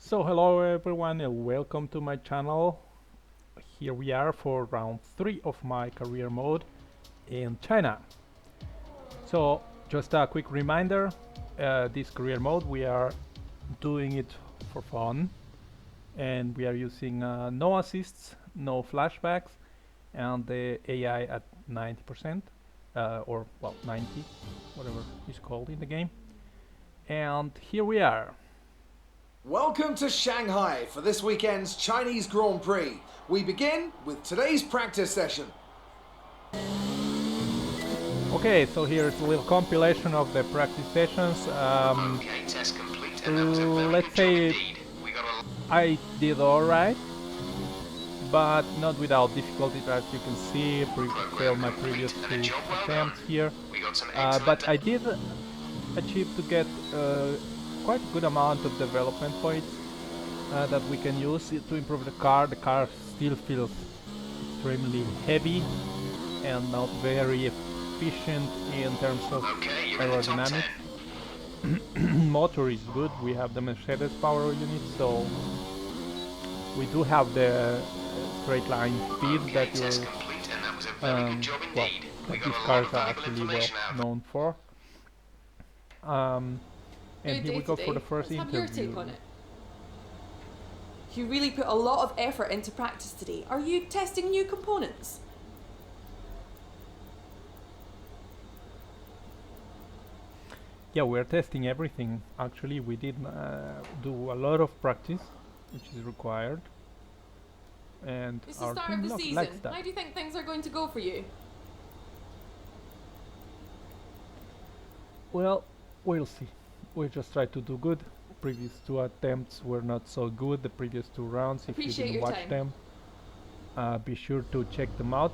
So hello everyone and welcome to my channel. Here we are for round 3 of my career mode in China. So just a quick reminder, this career mode we are doing it for fun and we are using no assists, no flashbacks and the AI at 90% or well 90, whatever it's called in the game. And here we are. Welcome to Shanghai for this weekend's Chinese Grand Prix. We begin with today's practice session. Okay, so here's a little compilation of the practice sessions. Okay, test complete, and that was a very Let's good job say indeed. We got a I did alright, but not without difficulty, as you can see. Failed my previous complete and a two job well attempts done. here, We got some excellent but I did achieve to get quite a good amount of development points that we can use to improve the car. The car still feels extremely heavy and not very efficient in terms of Okay, you're in the top 10. aerodynamics. Motor is good. We have the Mercedes power unit, so we do have the straight line speed Okay, that test you're complete, and that was a very good job well, indeed. We that got these a lot cars of are valuable actually well information out of known for. Um, and Good here day we go for today. the first Let's have interview. your take on it. You really put a lot of effort into practice today. Are you testing new components? Yeah, we're testing everything. Actually, we did do a lot of practice, which is required, and It's the our start team of the likes season. that. How do you think things are going to go for you? Well, we'll see. We just try to do good. Previous two attempts were not so good. The previous two rounds, if you Appreciate didn't your watch time. them, be sure to check them out.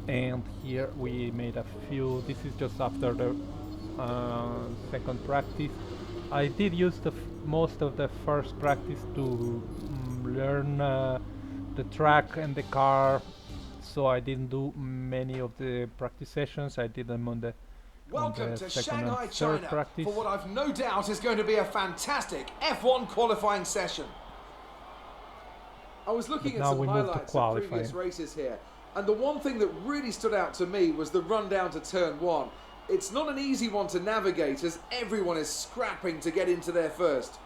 And here we made a few. This is just after the second practice. I did use most of the first practice to learn the track and the car, so I didn't do many of the practice sessions. I did them on the Welcome to second and Shanghai, third China, practice. for what I've no doubt is going to be a fantastic F1 qualifying session. I was looking But at now some we move to highlights of previous qualifying. races here, and the one thing that really stood out to me was the run down to turn one. It's not an easy one to navigate as everyone is scrapping to get into there first.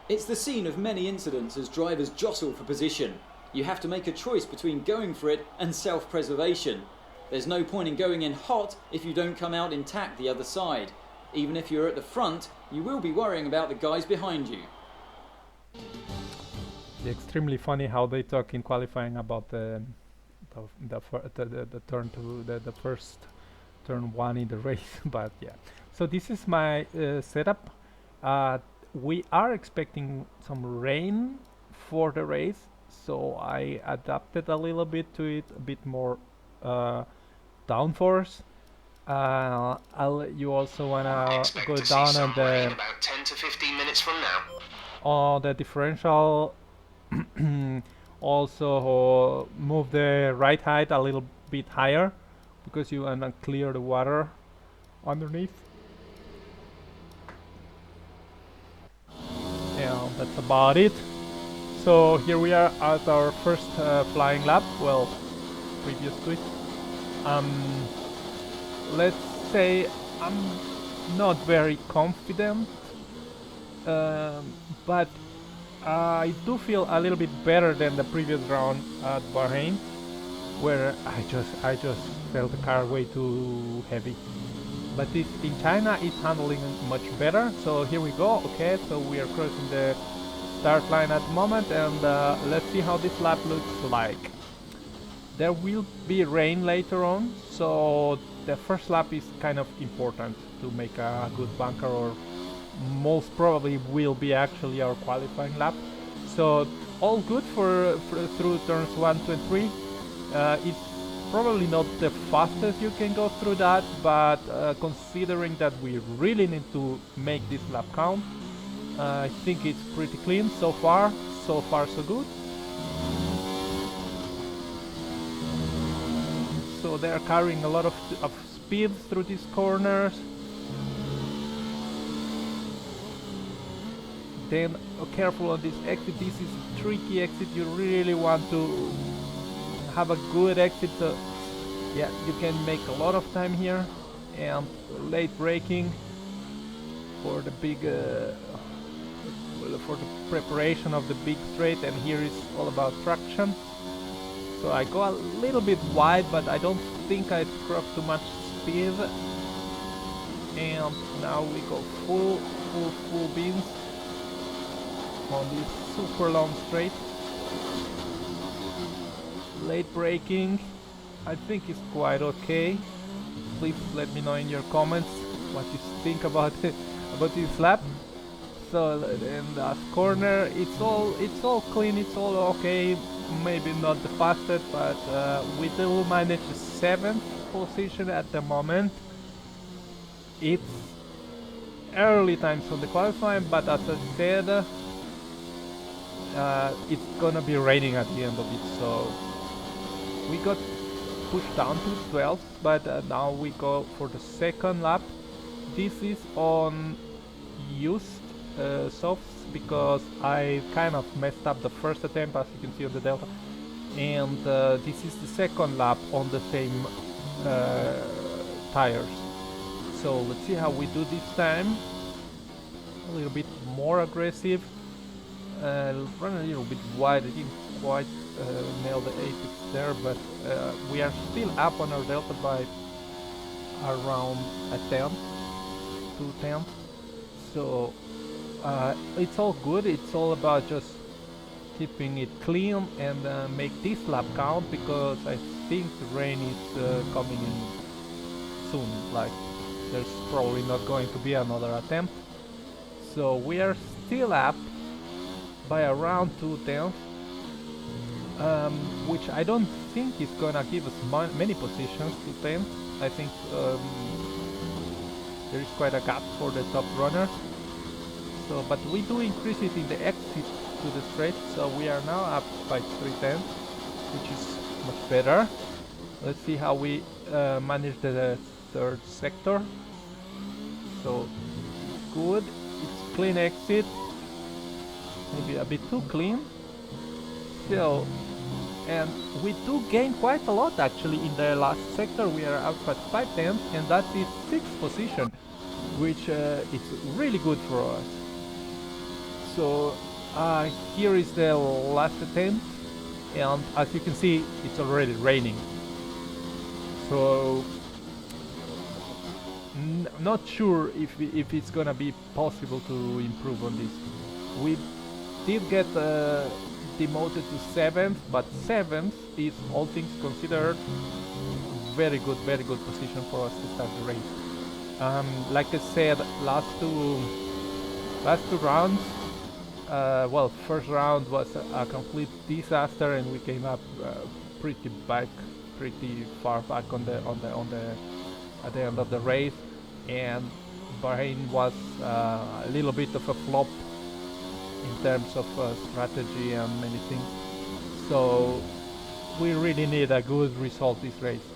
It's the scene of many incidents as drivers jostle for position. You have to make a choice between going for it and self-preservation. There's no point in going in hot if you don't come out intact the other side. Even if you're at the front, you will be worrying about the guys behind you. It's extremely funny how they talk in qualifying about the turn to the first turn one in the race. But yeah, so this is my setup. We are expecting some rain for the race, so I adapted a little bit to it, a bit more downforce. You also wanna expect go to see down some on rain about 10 to 15 minutes from now. the differential. Also move the ride height a little bit higher because you wanna clear the water underneath. Yeah, that's about it. So here we are at our first flying lap. Well, previous to it. Let's say I'm not very confident, but I do feel a little bit better than the previous round at Bahrain, where I just felt the car way too heavy. But this in China it's handling much better. So here we go. Okay, so we are crossing the start line at the moment, and let's see how this lap looks like. There will be rain later on, so the first lap is kind of important to make a good bunker, or most probably will be actually our qualifying lap. So all good for through turns 1, 2 and 3. It's probably not the fastest you can go through that, but considering that we really need to make this lap count, I think it's pretty clean so far. So far so good. So they're carrying a lot of speed through these corners. Then careful on this exit. This is a tricky exit. You really want to have a good exit. So yeah, you can make a lot of time here. And late braking for the big for the preparation of the big straight. And here is all about traction. So I go a little bit wide, but I don't think I drop too much speed. And now we go full beans on this super long straight. Late braking, I think is quite okay. Please let me know in your comments what you think about about this lap. So in the corner, it's all clean, it's all okay. Maybe not the fastest, but we do manage the 7th position at the moment. It's early times on the qualifying, but as I said, it's gonna be raining at the end of it, so we got pushed down to 12th, but now we go for the second lap. This is on used softs because I kind of messed up the first attempt, as you can see on the Delta, and this is the second lap on the same tires. So let's see how we do this time. A little bit more aggressive. Run a little bit wide. I didn't quite nail the apex there, but we are still up on our Delta by around a 10 to 10. So it's all good. It's all about just keeping it clean and make this lap count, because I think the rain is coming in soon. Like, there's probably not going to be another attempt. So we are still up by around 2/10, which I don't think is gonna give us many positions to 10. I think there is quite a gap for the top runners. So, but we do increase it in the exit to the straight, so we are now up by 3/10, which is much better. Let's see how we manage the third sector. So good, it's clean exit, maybe a bit too clean still, and we do gain quite a lot actually in the last sector. We are up at 5/10, and that is 6th position, which is really good for us. So here is the last attempt, and as you can see, it's already raining. So not sure if it's gonna be possible to improve on this. We did get demoted to 7th, but 7th is, all things considered, very good position for us to start the race. Like I said, last two rounds, well, first round was a complete disaster, and we came up pretty far back on the at the end of the race, and Bahrain was a little bit of a flop in terms of strategy and many things. So we really need a good result this race,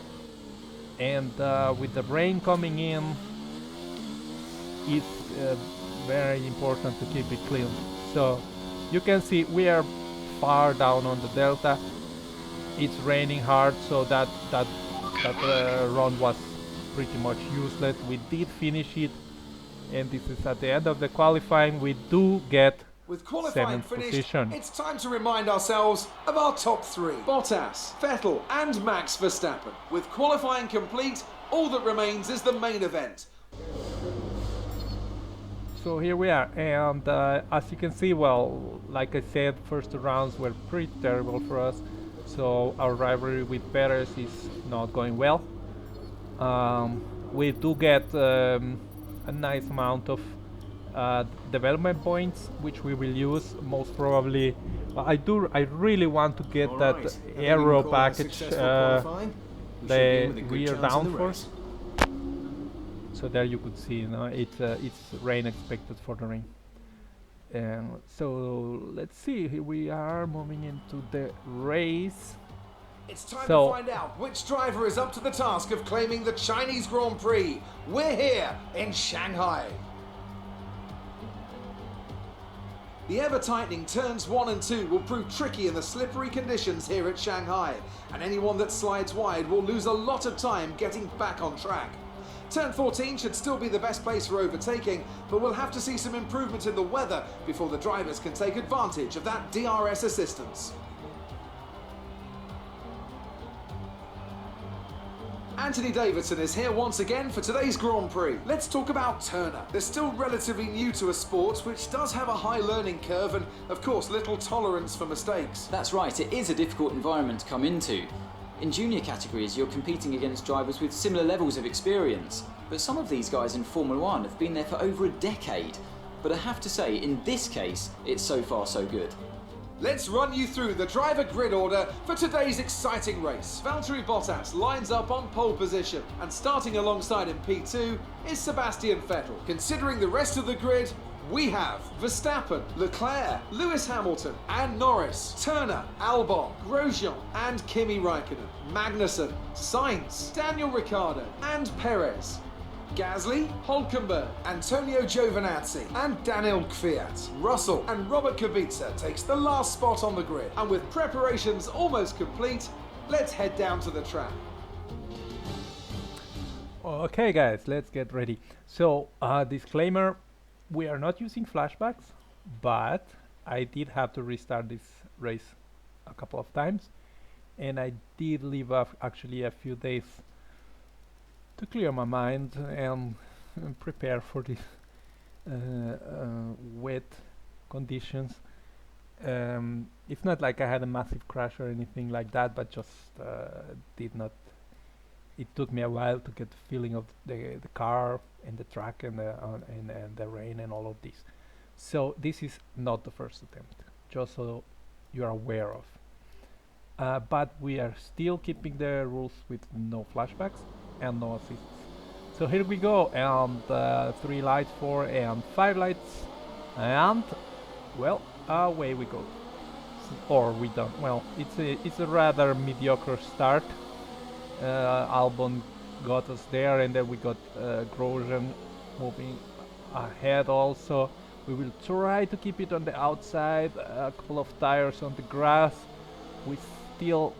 and with the rain coming in, it's very important to keep it clean. So you can see we are far down on the Delta. It's raining hard, so that run was pretty much useless. We did finish it, and this is at the end of the qualifying. We do get with qualifying 7th finished, position. It's time to remind ourselves of our top 3. Bottas, Vettel and Max Verstappen. With qualifying complete, all that remains is the main event. So here we are, and as you can see, well, like I said, first 2 rounds were pretty terrible for us. So our rivalry with Perez is not going well. We do get a nice amount of development points, which we will use most probably. I really want to get that aero package, the rear downforce. So there you could see, you know, it's rain expected for the rain. So let's see, here we are moving into the race. It's time to find out which driver is up to the task of claiming the Chinese Grand Prix. We're here in Shanghai. The ever-tightening turns 1 and 2 will prove tricky in the slippery conditions here at Shanghai, and anyone that slides wide will lose a lot of time getting back on track. Turn 14 should still be the best place for overtaking, but we'll have to see some improvement in the weather before the drivers can take advantage of that DRS assistance. Anthony Davidson is here once again for today's Grand Prix. Let's talk about Turner. They're still relatively new to a sport which does have a high learning curve and, of course, little tolerance for mistakes. That's right, it is a difficult environment to come into. In junior categories, you're competing against drivers with similar levels of experience. But some of these guys in Formula 1 have been there for over a decade. But I have to say, in this case, it's so far so good. Let's run you through the driver grid order for today's exciting race. Valtteri Bottas lines up on pole position, and starting alongside in P2 is Sebastian Vettel. Considering the rest of the grid, we have Verstappen, Leclerc, Lewis Hamilton and Norris, Turner, Albon, Grosjean and Kimi Raikkonen, Magnussen, Sainz, Daniel Ricciardo and Perez. Gasly, Hülkenberg, Antonio Giovinazzi and Daniel Kvyat. Russell and Robert Kubica takes the last spot on the grid. And with preparations almost complete, let's head down to the track. Okay guys, let's get ready. So, disclaimer, we are not using flashbacks, but I did have to restart this race a couple of times, and I did leave off actually a few days to clear my mind and prepare for these wet conditions. It's not like I had a massive crash or anything like that, but just did not. It took me a while to get the feeling of the car and the track and the rain and all of this. So this is not the first attempt, just so you are aware of. But we are still keeping the rules with no flashbacks and no assists. So here we go, and 3 lights, 4 and 5 lights, and well, away we go. Or we don't. Well, it's a rather mediocre start. Albon got us there, and then we got Grosjean moving ahead also. We will try to keep it on the outside, a couple of tires on the grass. We still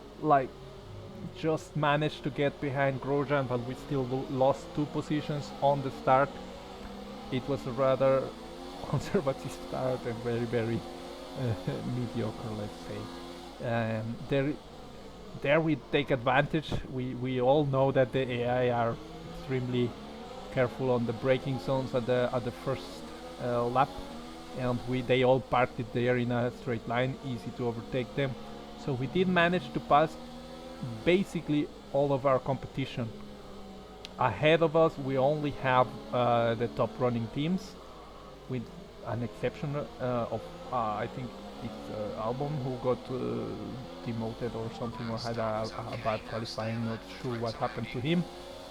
just managed to get behind Grosjean, but we still lost 2 positions on the start. It was a rather conservative start and very mediocre, let's say. There we take advantage. We all know that the AI are extremely careful on the braking zones at the first lap, and they all parked it there in a straight line, easy to overtake them. So we did manage to pass basically all of our competition. Ahead of us we only have the top running teams, with an exception of I think it's Albon, who got demoted or something, or had a bad qualifying. Not sure what happened to him,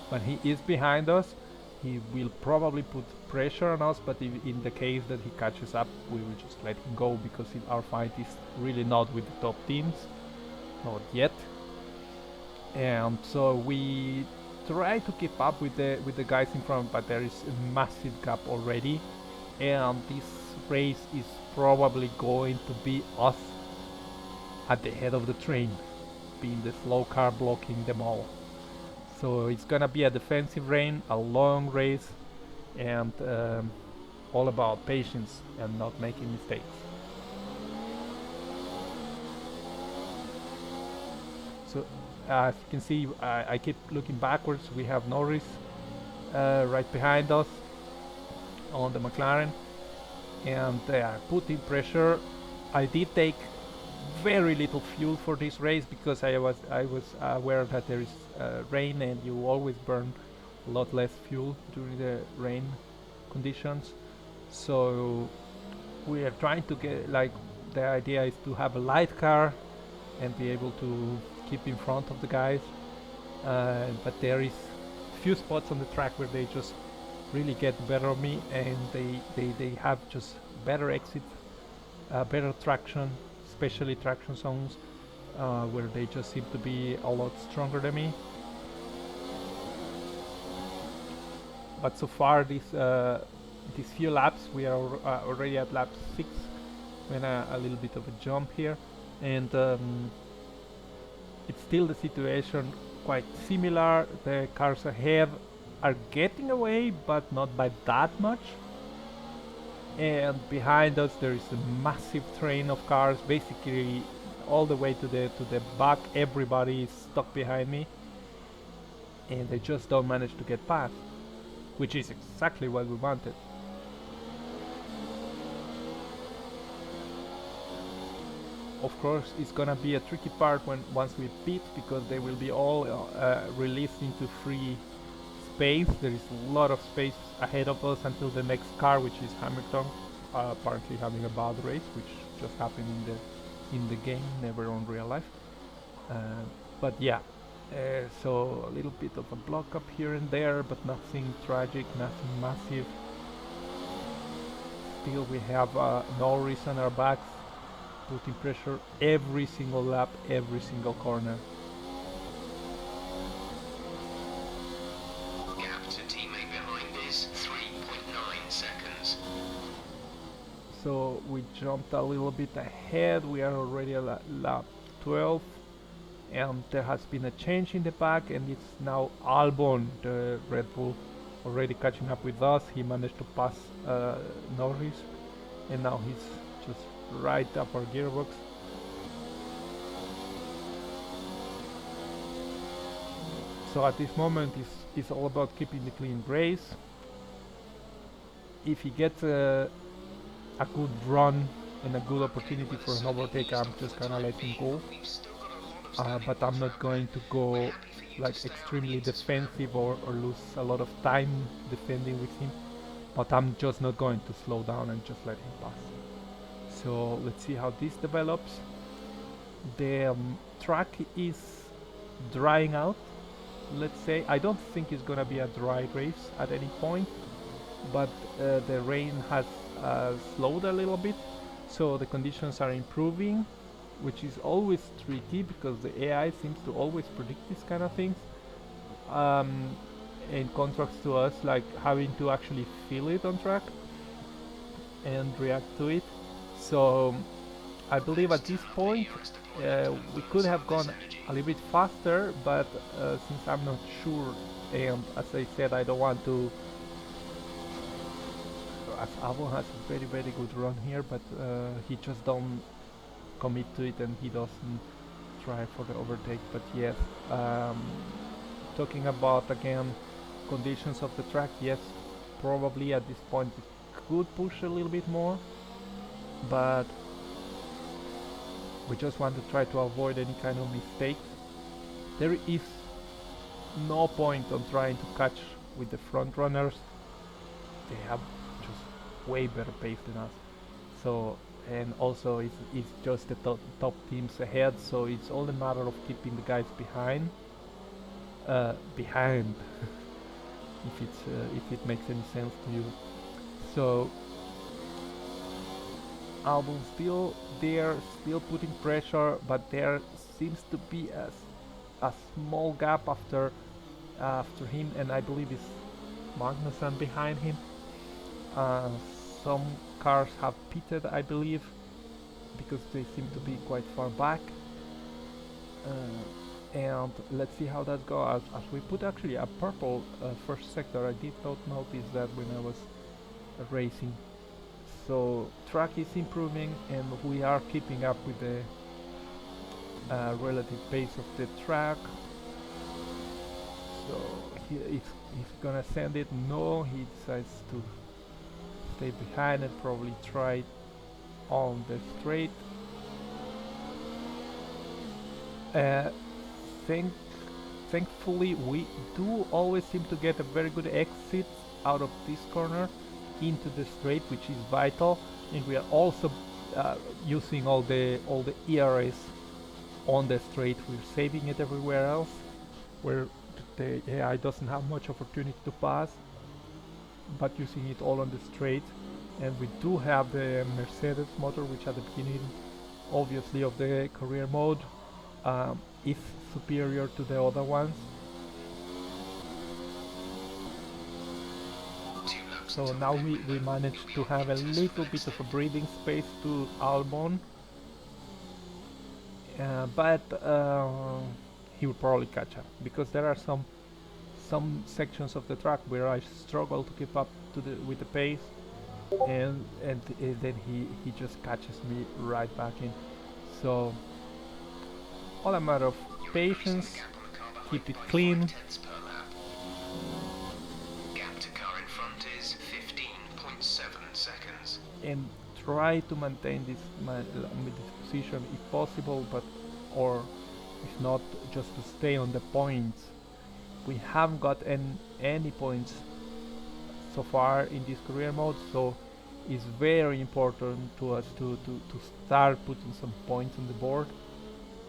but he is behind us. He will probably put pressure on us, but if in the case that he catches up, we will just let him go, because our fight is really not with the top teams, not yet. And so we try to keep up with the guys in front, but there is a massive gap already, and this race is probably going to be us at the head of the train, being the slow car blocking them all. So it's gonna be a defensive rain, a long race, and all about patience and not making mistakes. So as you can see, I keep looking backwards. We have Norris right behind us on the McLaren, and they are putting pressure. I did take very little fuel for this race, because I was aware that there is rain, and you always burn a lot less fuel during the rain conditions. So we are trying to get, the idea is to have a light car and be able to keep in front of the guys, but there is few spots on the track where they just really get the better of me, and they have just better exit, better traction, especially traction zones, where they just seem to be a lot stronger than me. But so far these few laps, we are already at lap 6, went a little bit of a jump here, and it's still the situation quite similar. The cars ahead are getting away, but not by that much. And behind us there is a massive train of cars, basically all the way to the back. Everybody is stuck behind me, and they just don't manage to get past, which is exactly what we wanted. Of course, it's gonna be a tricky part once we pit, because they will be all released into free space. There is a lot of space ahead of us until the next car, which is Hamilton, apparently having a bad race, which just happened in the game, never on real life. But yeah, so a little bit of a block up here and there, but nothing tragic, nothing massive. Still, we have Norris on our backs, putting pressure every single lap, every single corner. Gap to teammate behind is 3.9 seconds. So we jumped a little bit ahead. We are already at lap 12, and there has been a change in the back, and it's now Albon, the Red Bull, already catching up with us. He managed to pass Norris, and now he's just right up our gearbox. So at this moment it's all about keeping the clean race. If he gets a good run and a good opportunity for an overtake, I'm just gonna let him go. But I'm not going to go like extremely defensive or lose a lot of time defending with him. But I'm just not going to slow down and just let him pass. So let's see how this develops. The track is drying out, let's say. I don't think it's gonna be a dry race at any point, but the rain has slowed a little bit, so the conditions are improving, which is always tricky because the AI seems to always predict these kind of things, in contrast to us like having to actually feel it on track and react to it. So I believe at this point we could have gone a little bit faster, but since I'm not sure, and as I said, I don't want to, as Albon has a very very good run here, but he just don't commit to it and he doesn't try for the overtake. But yes, talking about again conditions of the track, yes, probably at this point it could push a little bit more, but we just want to try to avoid any kind of mistakes. There is no point on trying to catch with the front runners. They have just way better pace than us. So, and also it's just the top teams ahead, so it's all a matter of keeping the guys behind. If it makes any sense to you. So Albon still there, still putting pressure, but there seems to be a small gap after him, and I believe it's Magnussen behind him. Some cars have pitted, I believe, because they seem to be quite far back. And let's see how that goes. As we put actually a purple first sector, I did not notice that when I was racing. So track is improving, and we are keeping up with the relative pace of the track. So he's gonna send it. No, he decides to stay behind and probably try on the straight. Thankfully we do always seem to get a very good exit out of this corner into the straight, which is vital, and we are also using all the ERS on the straight. We're saving it everywhere else where the AI doesn't have much opportunity to pass, but using it all on the straight. And we do have the Mercedes motor, which at the beginning obviously of the career mode is superior to the other ones. So now we managed to have a little bit of a breathing space to Albon, but he will probably catch up because there are some sections of the track where I struggle to keep up with the pace, and then he just catches me right back in. So all a matter of patience, keep it clean. Gap to car in front is 15.7 seconds. And try to maintain this position if possible, but or if not, just to stay on the points. We haven't got any points so far in this career mode, so it's very important to us to start putting some points on the board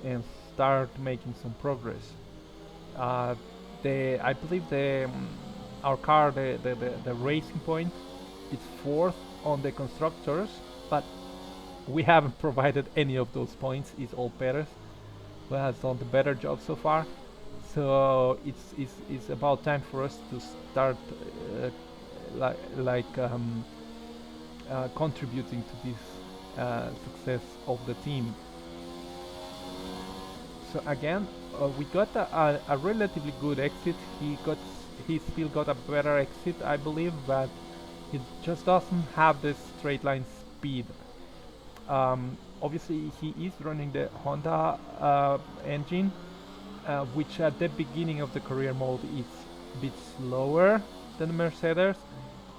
and start making some progress. I believe our car, the racing point, is fourth on the constructors, but we haven't provided any of those points. It's all Perez who has done the better job so far. So it's about time for us to start contributing to this success of the team. So again, we got a relatively good exit. He still got a better exit, I believe, but he just doesn't have the straight line speed. Obviously, he is running the Honda engine, which at the beginning of the career mode is a bit slower than the Mercedes,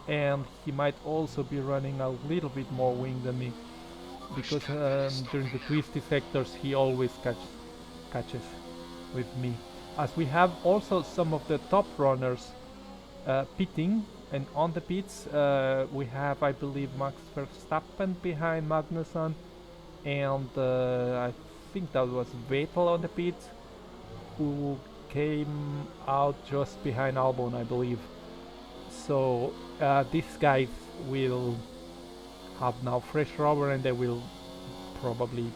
and he might also be running a little bit more wing than me, because during the twisty sectors he always catches with me. As we have also some of the top runners pitting, and on the pits we have, I believe, Max Verstappen behind Magnussen, and I think that was Vettel on the pits, who came out just behind Albon, I believe. So these guys will have now fresh rubber, and they will probably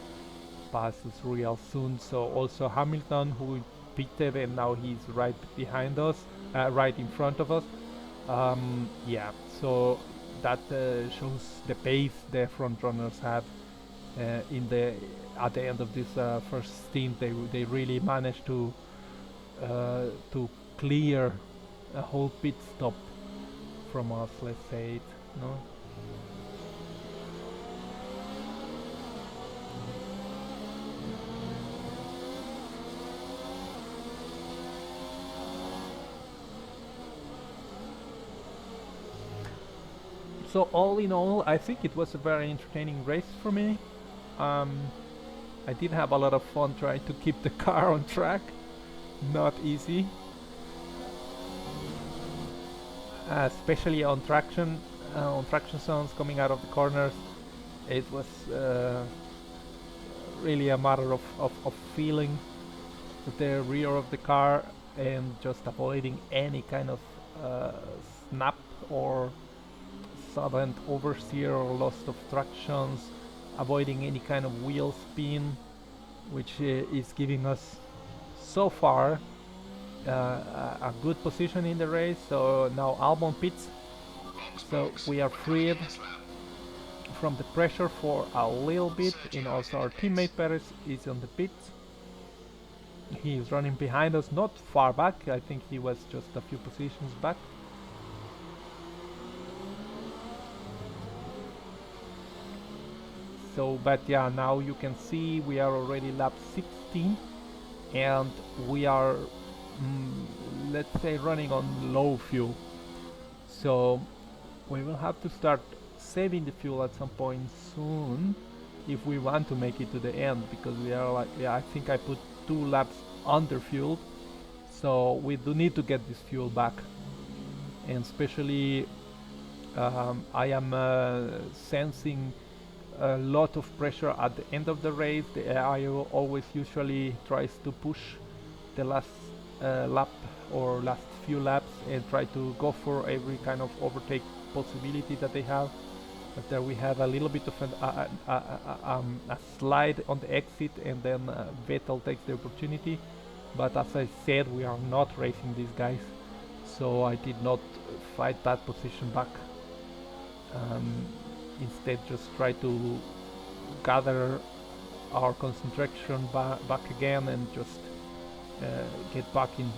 pass us real soon. So also Hamilton, who pitted, and now he's right behind us, right in front of us. Yeah, so that shows the pace the front runners have at the end of this first stint. They really managed to clear a whole pit stop from us, let's say it, no? So all in all, I think it was a very entertaining race for me. I did have a lot of fun trying to keep the car on track. Not easy. Especially on traction zones coming out of the corners. It was really a matter of feeling the rear of the car and just avoiding any kind of snap or sudden oversteer or loss of tractions, avoiding any kind of wheel spin, which is giving us so far a good position in the race. So now Albon pits, so we are freed from the pressure for a little bit, and also our teammate Perez is on the pits. He is running behind us, not far back. I think he was just a few positions back. So, but yeah, now you can see we are already lap 16, and we are, let's say, running on low fuel. So we will have to start saving the fuel at some point soon if we want to make it to the end, because we are like, yeah, I think I put 2 laps under fueled, so we do need to get this fuel back. And especially I am sensing a lot of pressure at the end of the race. The AIO always usually tries to push the last lap or last few laps and try to go for every kind of overtake possibility that they have. But there we have a little bit of a slide on the exit, and then Vettel takes the opportunity. But as I said, we are not racing these guys, so I did not fight that position back instead just try to gather our concentration back again and just get back in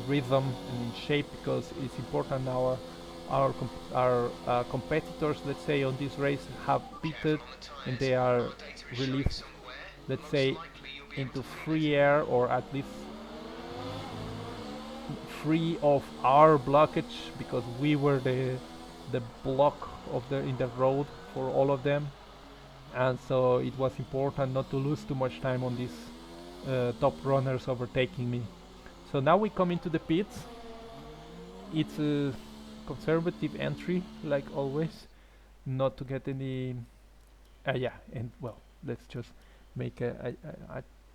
rhythm and in shape, because it's important now our competitors, let's say, on this race have pitted and they are released, let's say, into free air, or at least free of our blockage, because we were the block of the in the road for all of them, and so it was important not to lose too much time on these top runners overtaking me. So now we come into the pits. It's a conservative entry, like always, not to get any yeah, and well, let's just make a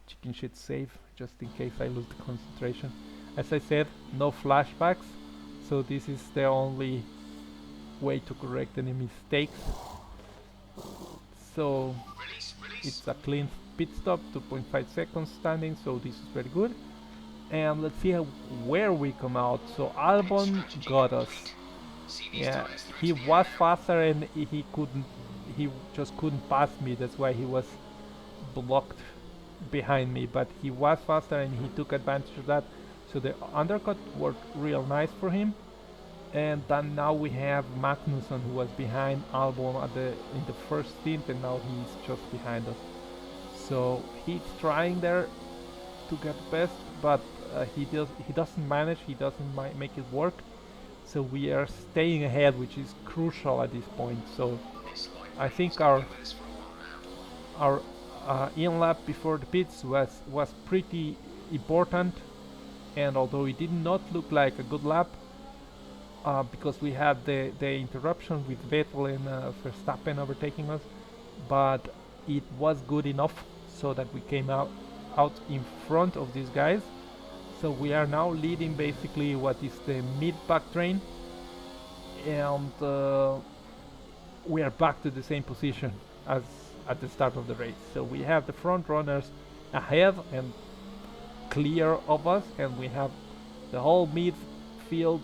chicken shit save just in case I lose the concentration. As I said, no flashbacks, so this is the only way to correct any mistakes. So it's a clean pit stop, 2.5 seconds standing, so this is very good. And let's see where we come out. So Albon got us. Yeah, he was faster and he just couldn't pass me. That's why he was blocked behind me. But he was faster and he took advantage of that. So the undercut worked real nice for him. And then now we have Magnussen, who was behind Albon in the first stint, and now he's just behind us. So he's trying there to get best, but he doesn't manage. He doesn't make it work. So we are staying ahead, which is crucial at this point. So I think our in lap before the pits was pretty important, and although it did not look like a good lap, because we had the interruption with Vettel and Verstappen overtaking us, but it was good enough so that we came out in front of these guys. So we are now leading basically what is the mid-pack train, and we are back to the same position as at the start of the race. So we have the front runners ahead and clear of us, and we have the whole midfield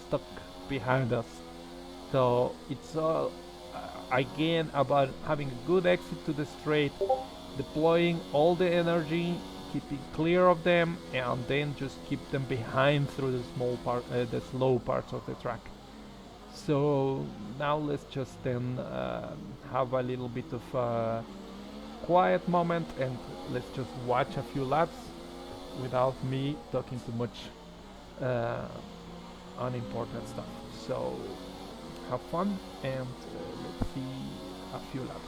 stuck behind us. So it's all again about having a good exit to the straight, deploying all the energy, keeping clear of them, and then just keep them behind through the slow parts of the track. So now let's just then have a little bit of a quiet moment, and let's just watch a few laps without me talking too much unimportant stuff. So have fun, and let's see a few laps.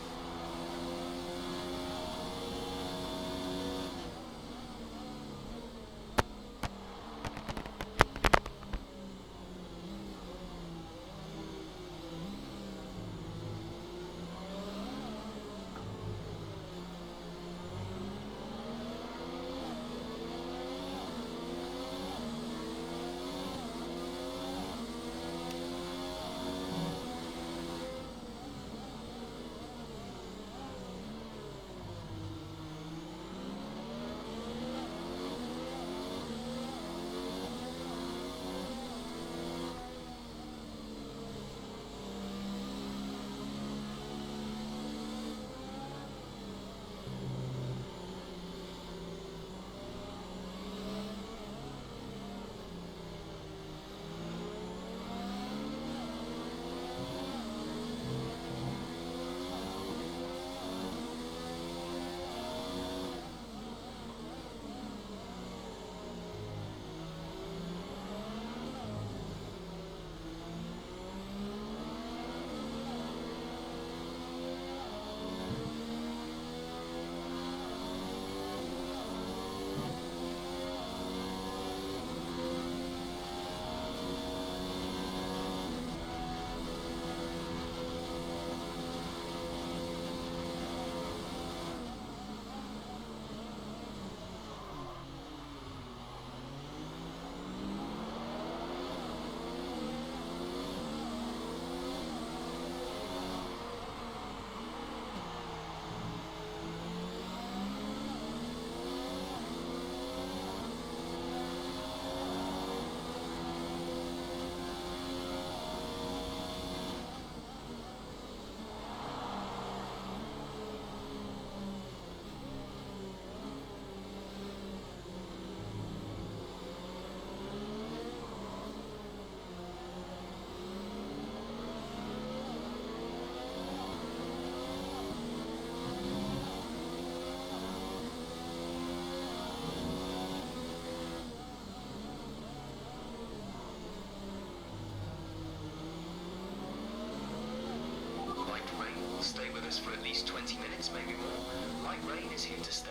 us for at least 20 minutes, maybe more. Light rain is here to stay.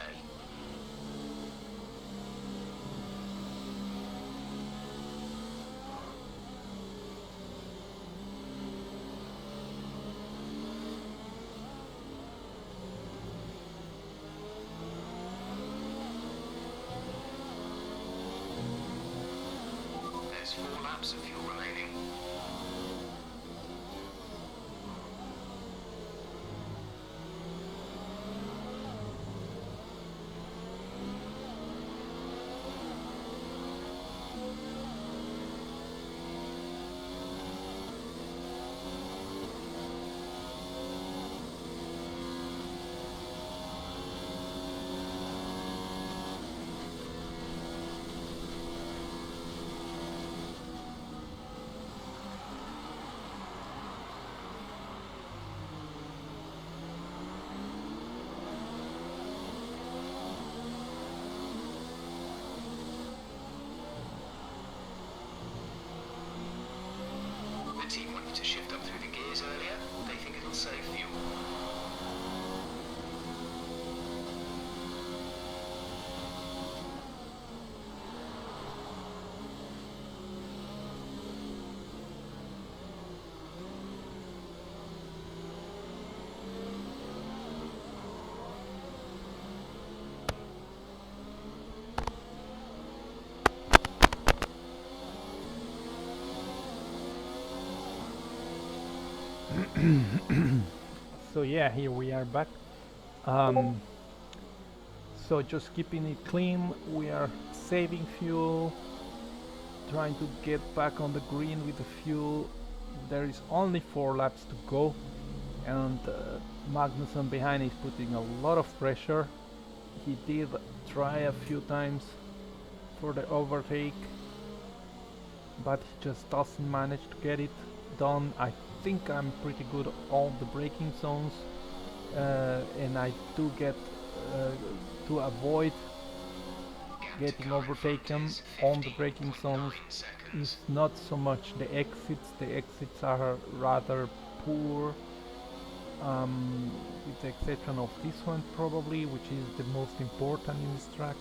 There's 4 laps of fuel remaining. The team wanted to shift up through the gears earlier. They think it'll save fuel. So yeah, here we are back. So just keeping it clean, we are saving fuel, trying to get back on the green with the fuel. There is only 4 laps to go, and Magnussen behind is putting a lot of pressure. He did try a few times for the overtake, but he just doesn't manage to get it done. I think I'm pretty good on the braking zones, and I do get to avoid getting overtaken on the braking zones. Is not so much the exits. The exits are rather poor, with the exception of this one probably, which is the most important in this track.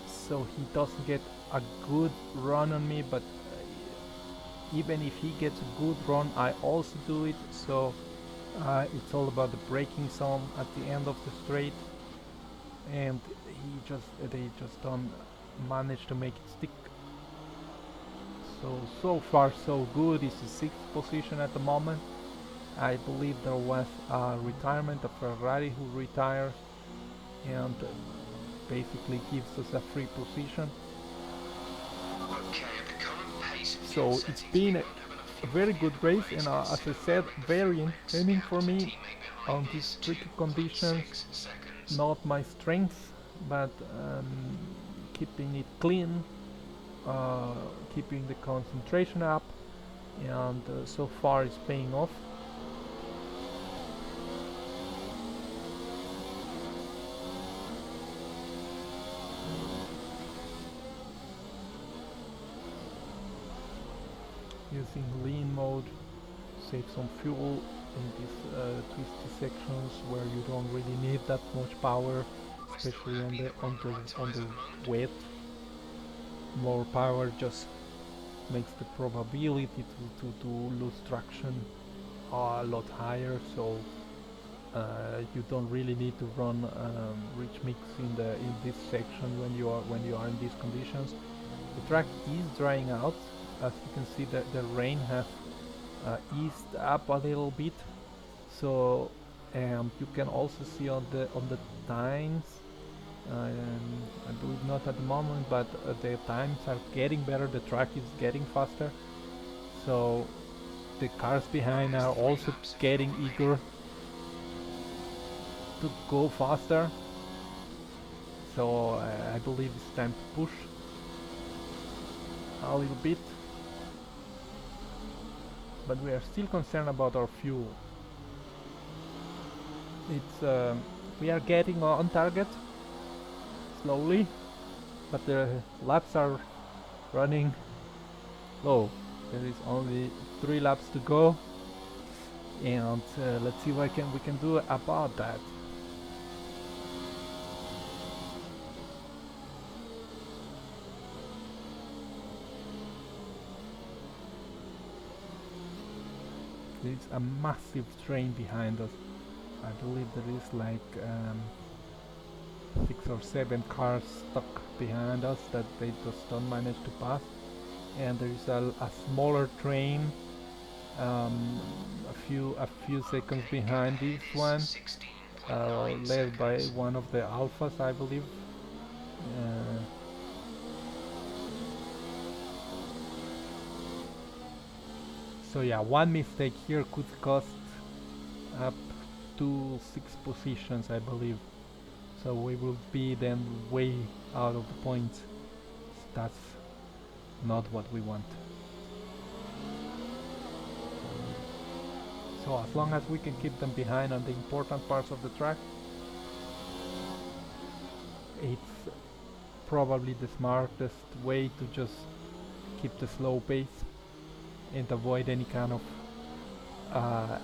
So he doesn't get a good run on me, but even if he gets a good run, I also do it. So it's all about the braking zone at the end of the straight, and they just don't manage to make it stick. So far so good. It's the 6th position at the moment. I believe there was a retirement, a Ferrari who retires and basically gives us a free position. Okay, at the current pace of So fuel it's settings, been we a won't have enough fuel very for good the race, race. and as I said, very entertaining for me on these tricky conditions. 6 seconds. Not my strength, but keeping it clean, keeping the concentration up, and so far it's paying off. Using lean mode saves some fuel in these twisty sections where you don't really need that much power, especially on the wet. More power just makes the probability to lose traction a lot higher. So you don't really need to run rich mix in this section when you are in these conditions. The track is drying out. As you can see, the rain has eased up a little bit. So you can also see on the times. I believe not at the moment, but the times are getting better. The track is getting faster. So the cars behind are also getting eager to go faster. So I believe it's time to push a little bit. But we are still concerned about our fuel. It's we are getting on target slowly, but the laps are running low. There is only 3 laps to go, and let's see what we can do about that. There's a massive train behind us. I believe there is like 6 or 7 cars stuck behind us that they just don't manage to pass, and there is a smaller train a few seconds behind this one, led by one of the alphas, I believe. Uh, so yeah, one mistake here could cost up to 6 positions, I believe. So we will be then way out of the points. That's not what we want. So as long as we can keep them behind on the important parts of the track, it's probably the smartest way to just keep the slow pace and avoid any kind of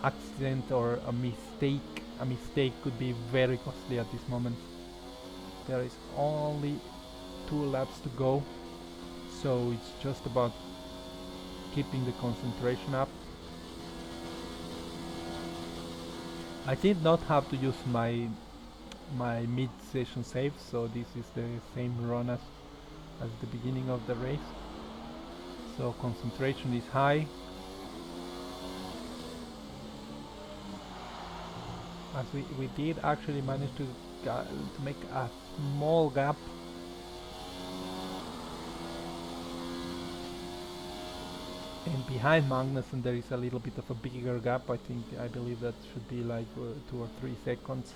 accident or a mistake. A mistake could be very costly at this moment. There is only 2 laps to go, so it's just about keeping the concentration up. I did not have to use my mid-session save, so this is the same run as the beginning of the race. So concentration is high. As we did actually manage to make a small gap. And behind Magnussen there is a little bit of a bigger gap. I believe that should be like 2 or 3 seconds.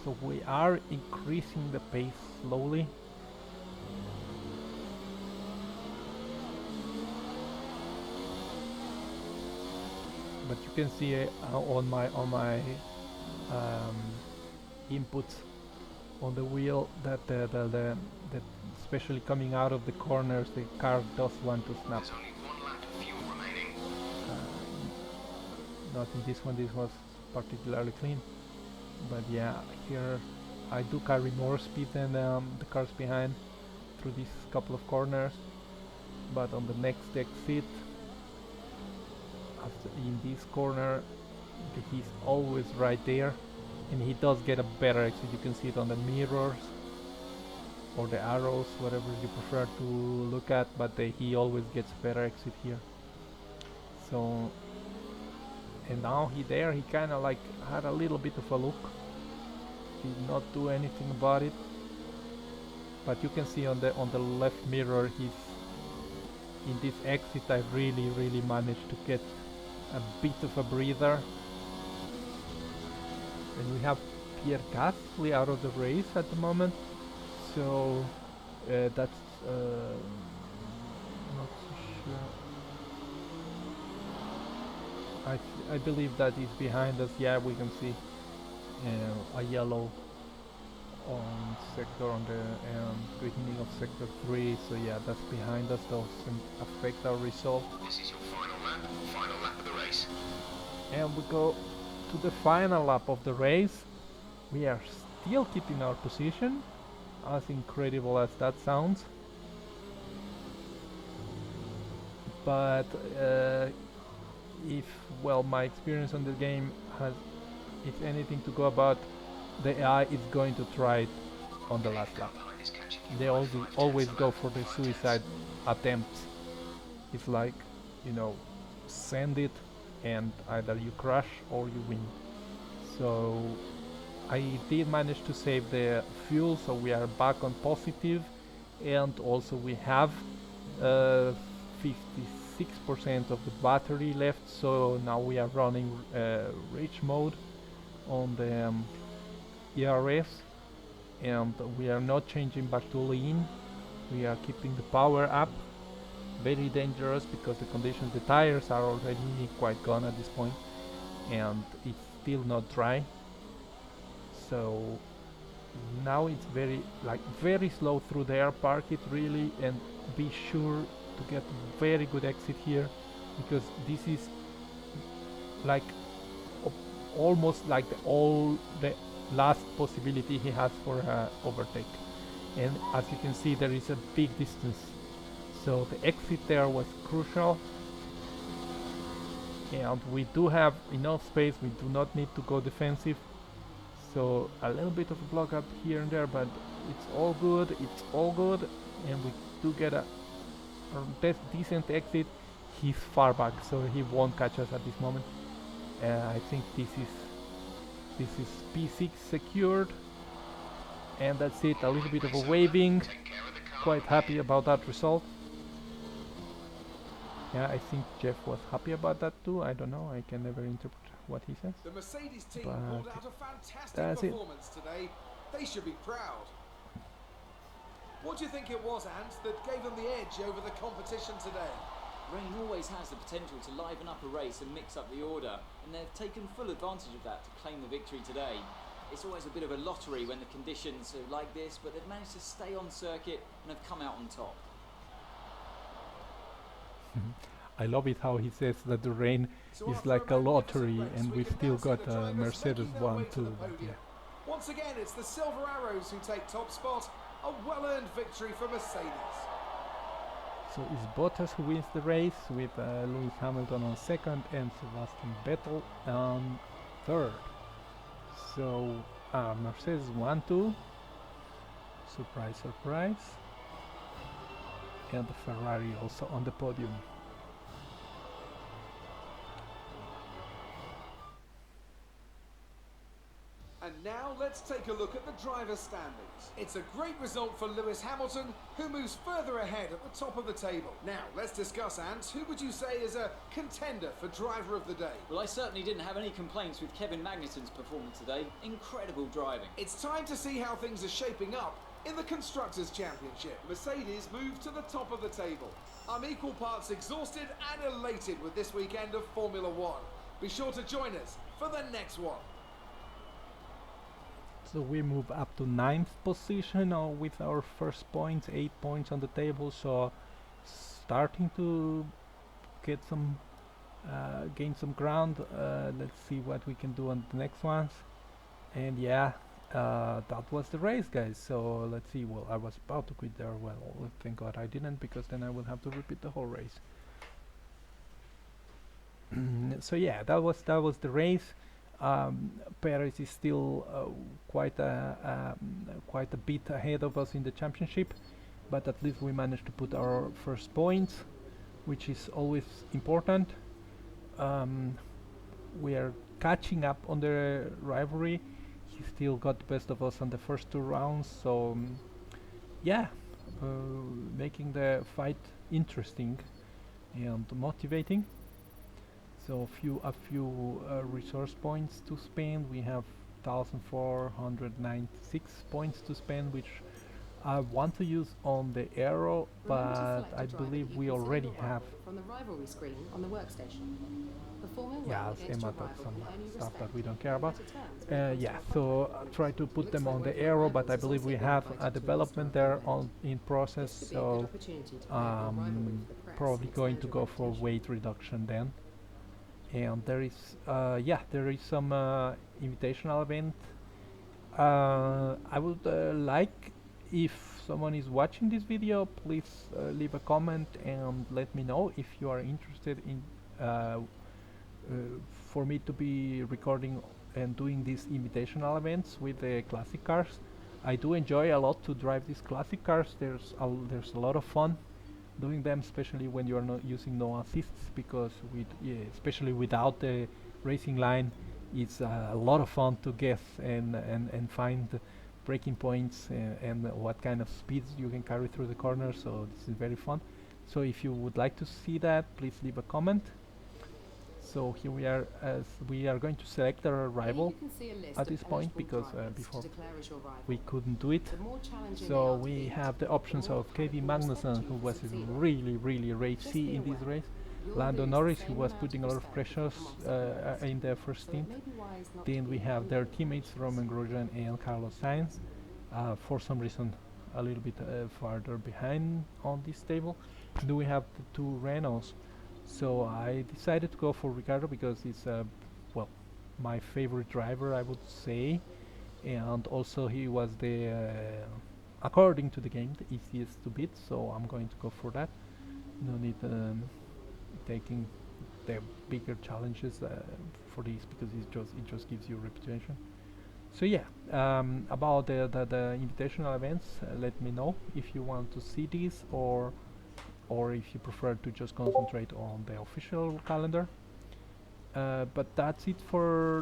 So we are increasing the pace slowly. But you can see on my inputs on the wheel that the especially coming out of the corners, the car does want to snap. There's only 1 lap of fuel remaining. Not in this one. This was particularly clean. But yeah, here I do carry more speed than the cars behind through these couple of corners. But on the next exit, in this corner, he's always right there, and he does get a better exit. You can see it on the mirrors or the arrows, whatever you prefer to look at, but he always gets better exit here. So, and now he kind of like had a little bit of a look, did not do anything about it, but you can see on the left mirror, he's in this exit. I really managed to get a bit of a breather. And we have Pierre Gasly out of the race at the moment, so that's not so sure. I believe that is behind us. Yeah, we can see a yellow on the beginning of sector 3, so yeah, that's behind us. Doesn't affect our result. This is your final lap of the race. And we go to the final lap of the race. We are still keeping our position, as incredible as that sounds. But if, well, my experience on the game has, if anything to go about, the AI is going to try it on the last lap. They always go for the suicide attempt. It's like, you know, send it and either you crash or you win. So I did manage to save the fuel, so we are back on positive, and also we have 56% of the battery left, so now we are running rich mode on the ERS, and we are not changing back to lean. We are keeping the power up. Very dangerous because the conditions, the tires are already quite gone at this point, and it's still not dry. So now it's very slow through there. Park it really and be sure to get very good exit here. because this is like almost like the last possibility he has for overtake. And as you can see, there is a big distance, so the exit there was crucial. And we do have enough space, we do not need to go defensive. So a little bit of a block up here and there, but it's all good, it's all good. And we do get a decent exit. He's far back, so he won't catch us at this moment. I think this is P6 secured. And that's it, a little bit of a waving. Quite happy about that result. Yeah, I think Jeff was happy about that too. I don't know, I can never interpret what he says. The Mercedes team But pulled out a fantastic that's it. performance today. They should be proud. What do you think it was, Ant, that gave them the edge over the competition today? Rain always has the potential to liven up a race and mix up the order, and they've taken full advantage of that to claim the victory today. It's always a bit of a lottery when the conditions are like this, but they've managed to stay on circuit and have come out on top. I love it how he says that the rain So is after like a magnificent lottery race, and we we can still now see got the drivers Mercedes making their way 1 to too. the But podium. yeah. Once again, it's the Silver Arrows who take top spot. A well-earned victory for Mercedes. So it's Bottas who wins the race with Lewis Hamilton on second and Sebastian Vettel on third. So Mercedes 1-2. Surprise, surprise. And the Ferrari also on the podium. And now let's take a look at the driver's standings. It's a great result for Lewis Hamilton, who moves further ahead at the top of the table. Now, let's discuss, Ant. Who would you say is a contender for driver of the day? Well, I certainly didn't have any complaints with Kevin Magnussen's performance today. Incredible driving. It's time to see how things are shaping up in the Constructors' Championship. Mercedes move to the top of the table. I'm equal parts exhausted and elated with this weekend of Formula One. Be sure to join us for the next one. So we move up to 9th position with our first points, 8 points on the table. So starting to get some, gain some ground. Let's see what we can do on the next ones. And yeah, that was the race, guys. So let's see. Well, I was about to quit there. Well, thank God I didn't, because then I will have to repeat the whole race. So yeah, that was the race. Perez is still quite a bit ahead of us in the championship, but at least we managed to put our first points, which is always important. We are catching up on the rivalry. He still got the best of us on the first 2 rounds, so yeah, making the fight interesting and motivating. So a few resource points to spend. We have 1,496 points to spend, which I want to use on the aero, but I believe we already have. From the rivalry screen on the workstation. Performing Yeah, well same against your out of rival some can earn you stuff that respect. we don't care about. Better terms when it comes Yeah, to so our try to put Looks them like on one the of your aero, but I rivals believe has we also have been a invited to development restart there the event. in process, This could be a good so opportunity to promote your rivalry with the press probably and going expand to your go for reputation. weight reduction then. And there is some invitational event. I would like, if someone is watching this video, please leave a comment and let me know if you are interested in for me to be recording and doing these invitational events with the classic cars. I do enjoy a lot to drive these classic cars. There's a lot of fun doing them, especially when you are not using no assists, because especially without the racing line, it's a lot of fun to guess and find braking points and what kind of speeds you can carry through the corners. So this is very fun. So if you would like to see that, please leave a comment. So here we are, as we are going to select our rival at this point, because before we couldn't do it. So we have the options of Kevin Magnussen, who was really racy in this race. Lando Norris, who was putting a lot of pressures in the first stint. Then we have their teammates Romain Grosjean and Carlos Sainz, for some reason a little bit farther behind on this table. Then we have the 2 Renaults. So I decided to go for Ricardo because he's well, my favorite driver, I would say, and also he was the according to the game the easiest to beat. So I'm going to go for that. No need taking the bigger challenges for this because it just gives you reputation. So yeah, about the invitational events, let me know if you want to see these or if you prefer to just concentrate on the official calendar. But that's it for